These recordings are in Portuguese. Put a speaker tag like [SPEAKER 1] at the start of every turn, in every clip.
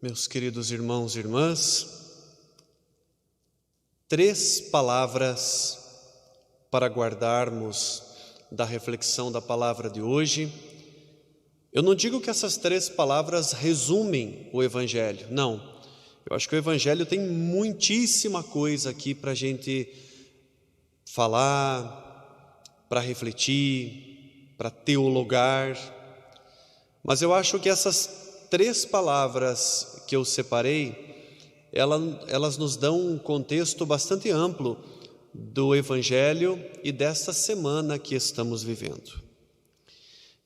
[SPEAKER 1] Meus queridos irmãos e irmãs, 3 palavras para guardarmos da reflexão da palavra de hoje. Eu não digo que essas 3 palavras resumem o Evangelho, não. Eu acho que o Evangelho tem muitíssima coisa aqui para a gente falar, para refletir, para teologar. Mas eu acho que essas 3 palavras que eu separei, elas nos dão um contexto bastante amplo do Evangelho e desta semana que estamos vivendo.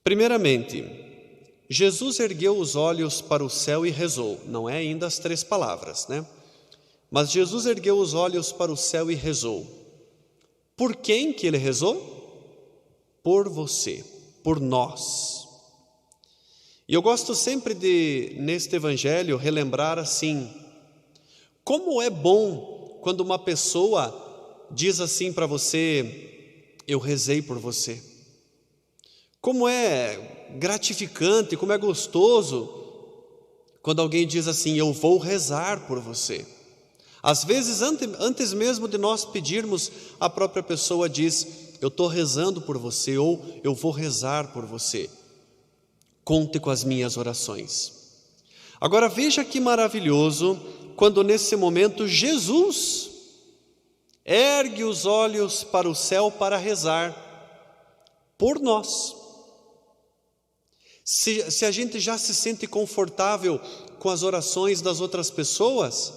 [SPEAKER 1] Primeiramente, Jesus ergueu os olhos para o céu e rezou. Não é ainda as 3 palavras, né? Mas Jesus ergueu os olhos para o céu e rezou. Por quem que ele rezou? Por você, por nós. E eu gosto sempre de, neste Evangelho, relembrar assim: como é bom quando uma pessoa diz assim para você: eu rezei por você. Como é gratificante, como é gostoso quando alguém diz assim: eu vou rezar por você. Às vezes, antes mesmo de nós pedirmos, a própria pessoa diz: eu estou rezando por você, ou eu vou rezar por você. Conte com as minhas orações. Agora veja que maravilhoso quando nesse momento Jesus ergue os olhos para o céu para rezar por nós. Se a gente já se sente confortável com as orações das outras pessoas,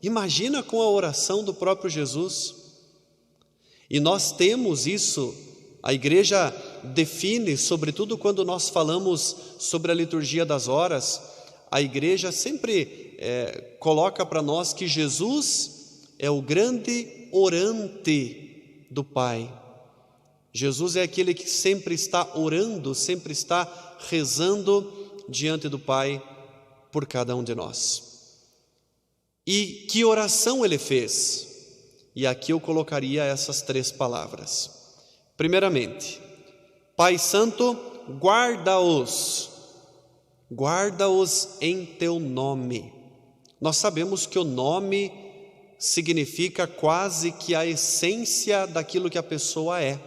[SPEAKER 1] imagina com a oração do próprio Jesus. E nós temos isso. A igreja define, sobretudo quando nós falamos sobre a liturgia das horas, a igreja sempre coloca para nós que Jesus é o grande orante do Pai. Jesus é aquele que sempre está orando, sempre está rezando diante do Pai por cada um de nós. E que oração ele fez? E aqui eu colocaria essas 3 palavras. Primeiramente, Pai Santo, guarda-os em teu nome. Nós sabemos que o nome significa quase que a essência daquilo que a pessoa é.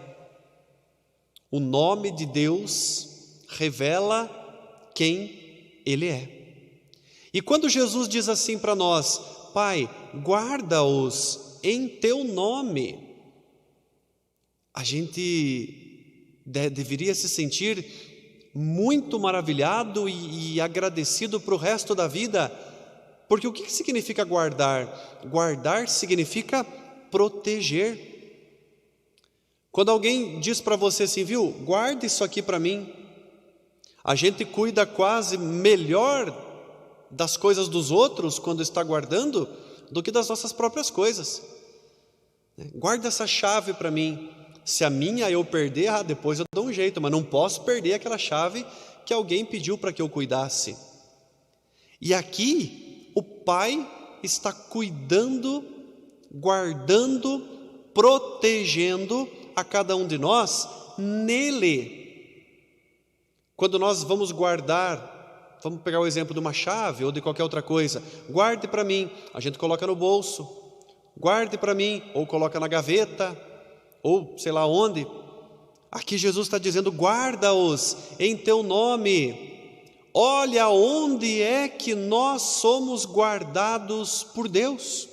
[SPEAKER 1] O nome de Deus revela quem Ele é. E quando Jesus diz assim para nós: Pai, guarda-os em teu nome, a gente deveria se sentir muito maravilhado e agradecido para o resto da vida, porque o que significa guardar? Guardar significa proteger. Quando alguém diz para você assim, viu, guarda isso aqui para mim, a gente cuida quase melhor das coisas dos outros quando está guardando do que das nossas próprias coisas. Guarda essa chave para mim. Se a minha eu perder, depois eu dou um jeito, mas não posso perder aquela chave que alguém pediu para que eu cuidasse. E aqui o Pai está cuidando, guardando, protegendo a cada um de nós nele. Quando nós vamos guardar, vamos pegar o exemplo de uma chave ou de qualquer outra coisa, guarde para mim, a gente coloca no bolso, guarde para mim, ou coloca na gaveta, ou sei lá onde. Aqui Jesus está dizendo: guarda-os em teu nome. Olha onde é que nós somos guardados por Deus,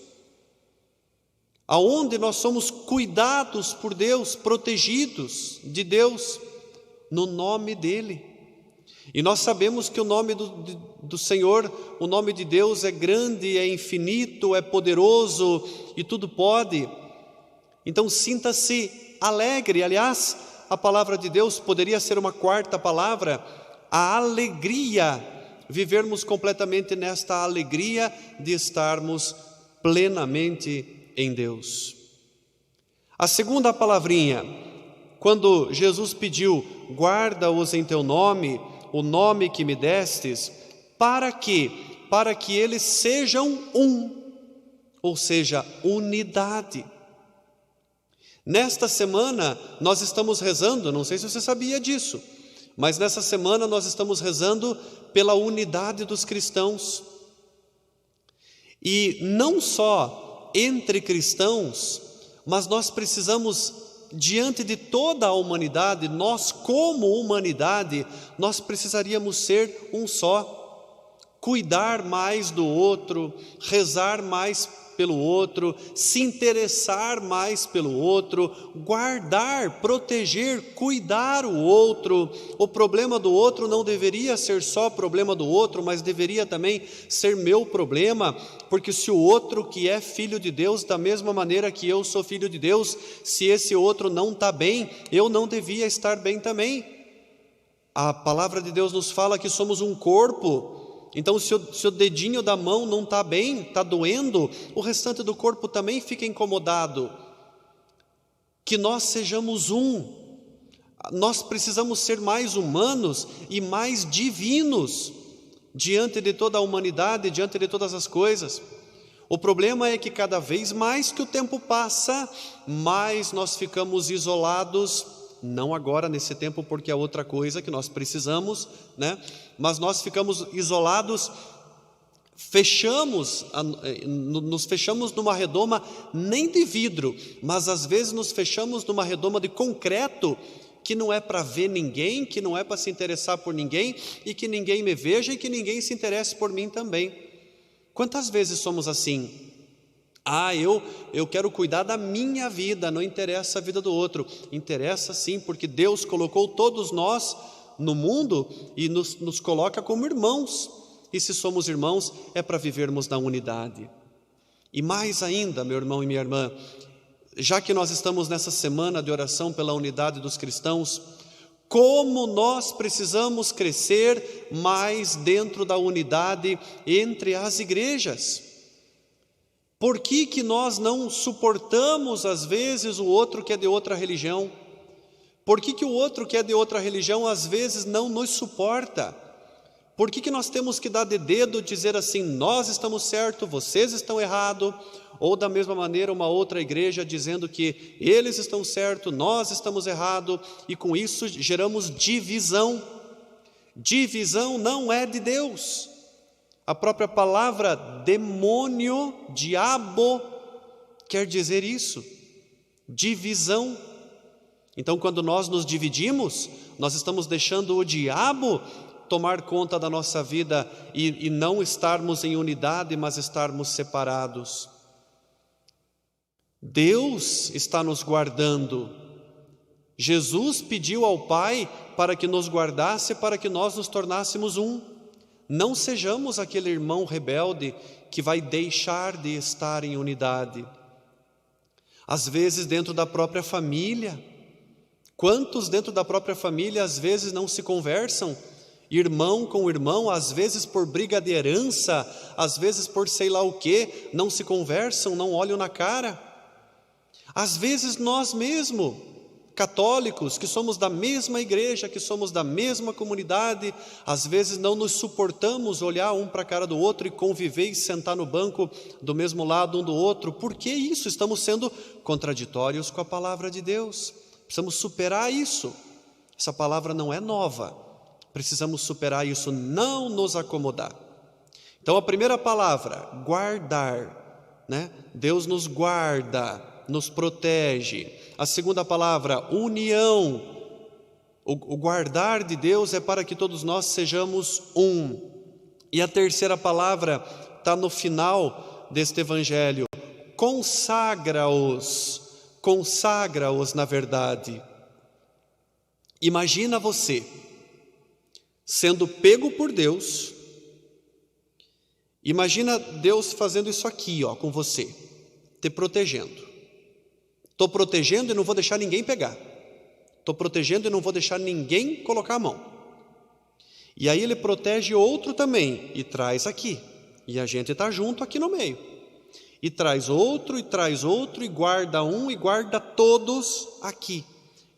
[SPEAKER 1] aonde nós somos cuidados por Deus, protegidos de Deus, no nome dEle. E nós sabemos que o nome do Senhor, o nome de Deus é grande, é infinito, é poderoso e tudo pode. Então sinta-se alegre. Aliás, a palavra de Deus poderia ser uma 4ª palavra, a alegria, vivermos completamente nesta alegria de estarmos plenamente em Deus. A 2ª palavrinha, quando Jesus pediu: guarda-os em teu nome, o nome que me destes, para quê? Para que eles sejam um, ou seja, unidade. Nesta semana nós estamos rezando, não sei se você sabia disso, mas nessa semana nós estamos rezando pela unidade dos cristãos. E não só entre cristãos, mas nós precisamos, diante de toda a humanidade, nós como humanidade, nós precisaríamos ser um só. Cuidar mais do outro, rezar mais pelo outro, se interessar mais pelo outro, guardar, proteger, cuidar o outro. O problema do outro não deveria ser só problema do outro, mas deveria também ser meu problema, porque se o outro que é filho de Deus, da mesma maneira que eu sou filho de Deus, se esse outro não está bem, eu não devia estar bem também. A palavra de Deus nos fala que somos um corpo. Então, se o dedinho da mão não está bem, está doendo, o restante do corpo também fica incomodado. Que nós sejamos um. Nós precisamos ser mais humanos e mais divinos diante de toda a humanidade, diante de todas as coisas. O problema é que cada vez mais que o tempo passa, mais nós ficamos isolados. Não agora nesse tempo, porque é outra coisa que nós precisamos, né? Mas nós ficamos isolados, nos fechamos numa redoma nem de vidro, mas às vezes nos fechamos numa redoma de concreto, que não é para ver ninguém, que não é para se interessar por ninguém, e que ninguém me veja e que ninguém se interesse por mim também. Quantas vezes somos assim? Eu quero cuidar da minha vida, não interessa a vida do outro. Interessa sim, porque Deus colocou todos nós no mundo e nos coloca como irmãos. E se somos irmãos, é para vivermos na unidade. E mais ainda, meu irmão e minha irmã, já que nós estamos nessa semana de oração pela unidade dos cristãos, como nós precisamos crescer mais dentro da unidade entre as igrejas. Por que nós não suportamos, às vezes, o outro que é de outra religião? Por que o outro que é de outra religião, às vezes, não nos suporta? Por que nós temos que dar de dedo, dizer assim, nós estamos certos, vocês estão errados? Ou, da mesma maneira, uma outra igreja dizendo que eles estão certos, nós estamos errados, e com isso geramos divisão. Divisão não é de Deus. A própria palavra demônio, diabo, quer dizer isso, divisão. Então, quando nós nos dividimos, nós estamos deixando o diabo tomar conta da nossa vida e não estarmos em unidade, mas estarmos separados. Deus está nos guardando. Jesus pediu ao Pai para que nos guardasse, para que nós nos tornássemos um. Não sejamos aquele irmão rebelde que vai deixar de estar em unidade. Às vezes dentro da própria família, quantos dentro da própria família às vezes não se conversam? Irmão com irmão, às vezes por briga de herança, às vezes por sei lá o que, não se conversam, não olham na cara. Às vezes nós mesmos, católicos, que somos da mesma igreja, que somos da mesma comunidade, às vezes não nos suportamos olhar um para a cara do outro e conviver e sentar no banco do mesmo lado um do outro. Por que isso? Estamos sendo contraditórios com a palavra de Deus. Precisamos superar isso. Essa palavra não é nova. Precisamos superar isso, não nos acomodar. Então a primeira palavra, guardar, né? Deus nos guarda, nos protege. A segunda palavra, união. O guardar de Deus é para que todos nós sejamos um. E a terceira palavra está no final deste evangelho, consagra-os na verdade. Imagina você sendo pego por Deus, imagina Deus fazendo isso aqui, com você, te protegendo. Estou protegendo e não vou deixar ninguém pegar. Estou protegendo e não vou deixar ninguém colocar a mão. E aí ele protege outro também e traz aqui. E a gente está junto aqui no meio. E traz outro e guarda um e guarda todos aqui.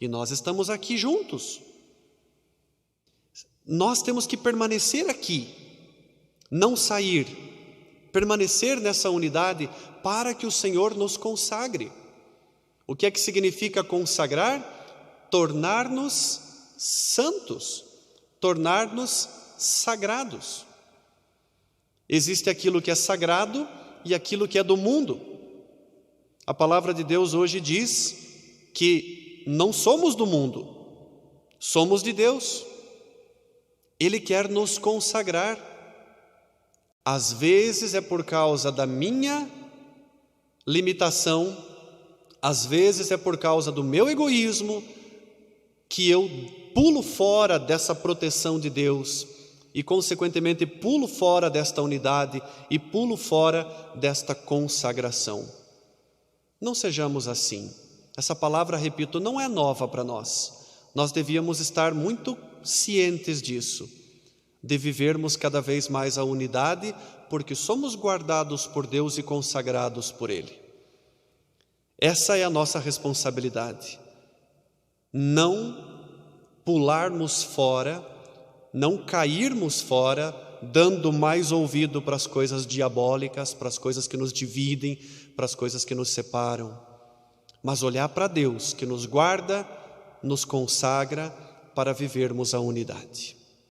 [SPEAKER 1] E nós estamos aqui juntos. Nós temos que permanecer aqui, não sair, permanecer nessa unidade para que o Senhor nos consagre. O que é que significa consagrar? Tornar-nos santos, tornar-nos sagrados. Existe aquilo que é sagrado e aquilo que é do mundo. A palavra de Deus hoje diz que não somos do mundo, somos de Deus. Ele quer nos consagrar. Às vezes é por causa da minha limitação, às vezes é por causa do meu egoísmo, que eu pulo fora dessa proteção de Deus e, consequentemente, pulo fora desta unidade e pulo fora desta consagração. Não sejamos assim. Essa palavra, repito, não é nova para nós. Nós devíamos estar muito cientes disso, de vivermos cada vez mais a unidade, porque somos guardados por Deus e consagrados por Ele. Essa é a nossa responsabilidade. Não pularmos fora, não cairmos fora, dando mais ouvido para as coisas diabólicas, para as coisas que nos dividem, para as coisas que nos separam, mas olhar para Deus, que nos guarda, nos consagra para vivermos a unidade.